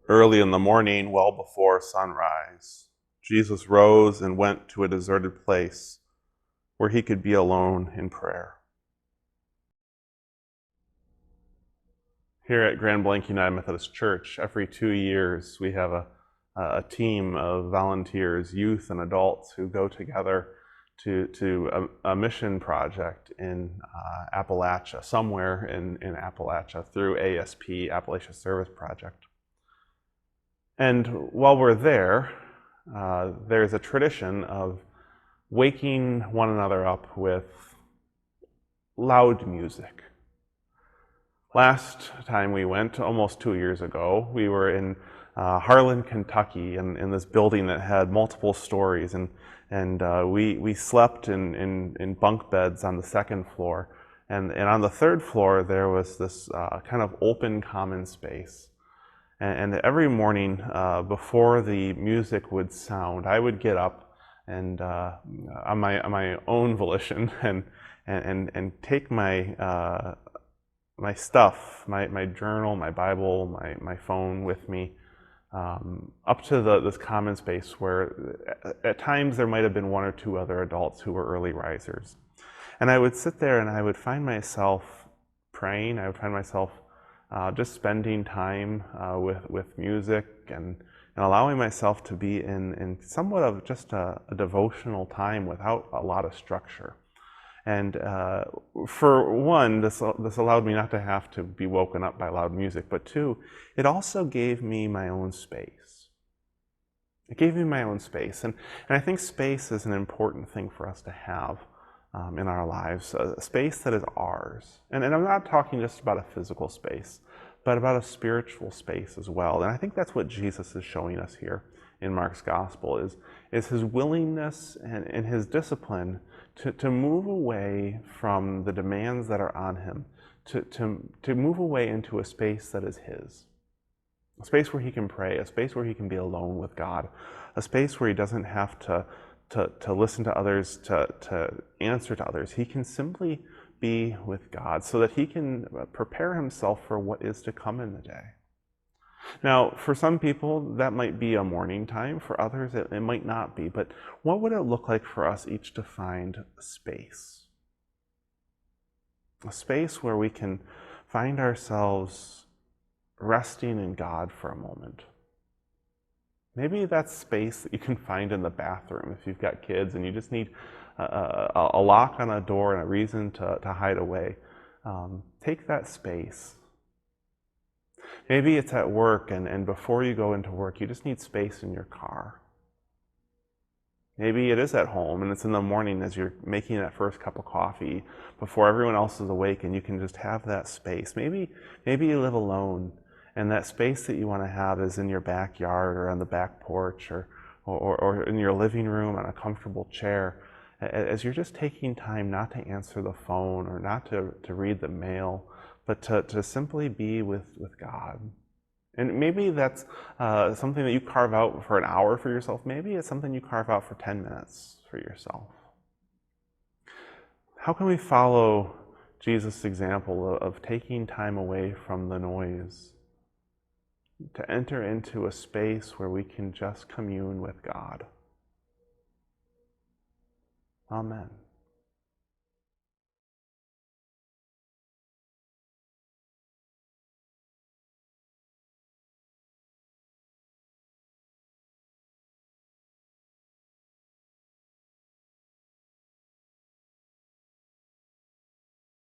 Early in the morning, well before sunrise, Jesus rose and went to a deserted place where he could be alone in prayer. Here at Grand Blanc United Methodist Church, every 2 years we have a team of volunteers, youth and adults, who go together to a mission project in Appalachia, somewhere in Appalachia, through ASP, Appalachia Service Project. And while we're there, there's a tradition of waking one another up with loud music. Last time we went, almost 2 years ago, we were in Harlan, Kentucky, in this building that had multiple stories, and we slept in bunk beds on the second floor, and on the third floor there was this kind of open common space. And every morning before the music would sound, I would get up and on my own volition and take my stuff, my journal, my Bible, my phone with me up to this common space where at times there might have been 1 or 2 other adults who were early risers. And I would sit there and I would find myself praying. I would find myself just spending time with music and allowing myself to be in somewhat of just a devotional time without a lot of structure. And for one, this allowed me not to have to be woken up by loud music, but 2, it also gave me my own space. It gave me my own space, and I think space is an important thing for us to have in our lives, a space that is ours. And I'm not talking just about a physical space, but about a spiritual space as well. And I think that's what Jesus is showing us here in Mark's gospel, is his willingness and his discipline to move away from the demands that are on him, to move away into a space that is his. A space where he can pray, a space where he can be alone with God, a space where he doesn't have to listen to others, to answer to others. He can simply be with God so that he can prepare himself for what is to come in the day. Now, for some people, that might be a morning time. For others, it might not be. But what would it look like for us each to find space? A space where we can find ourselves resting in God for a moment. Maybe that's space that you can find in the bathroom if you've got kids and you just need a lock on a door and a reason to hide away. Take that space. Maybe it's at work, and before you go into work, you just need space in your car. Maybe it is at home, and it's in the morning as you're making that first cup of coffee before everyone else is awake, and you can just have that space. Maybe you live alone, and that space that you want to have is in your backyard or on the back porch or in your living room on a comfortable chair, as you're just taking time not to answer the phone or not to read the mail, but to simply be with God. And maybe that's something that you carve out for an hour for yourself. Maybe it's something you carve out for 10 minutes for yourself. How can we follow Jesus' example of taking time away from the noise to enter into a space where we can just commune with God? Amen.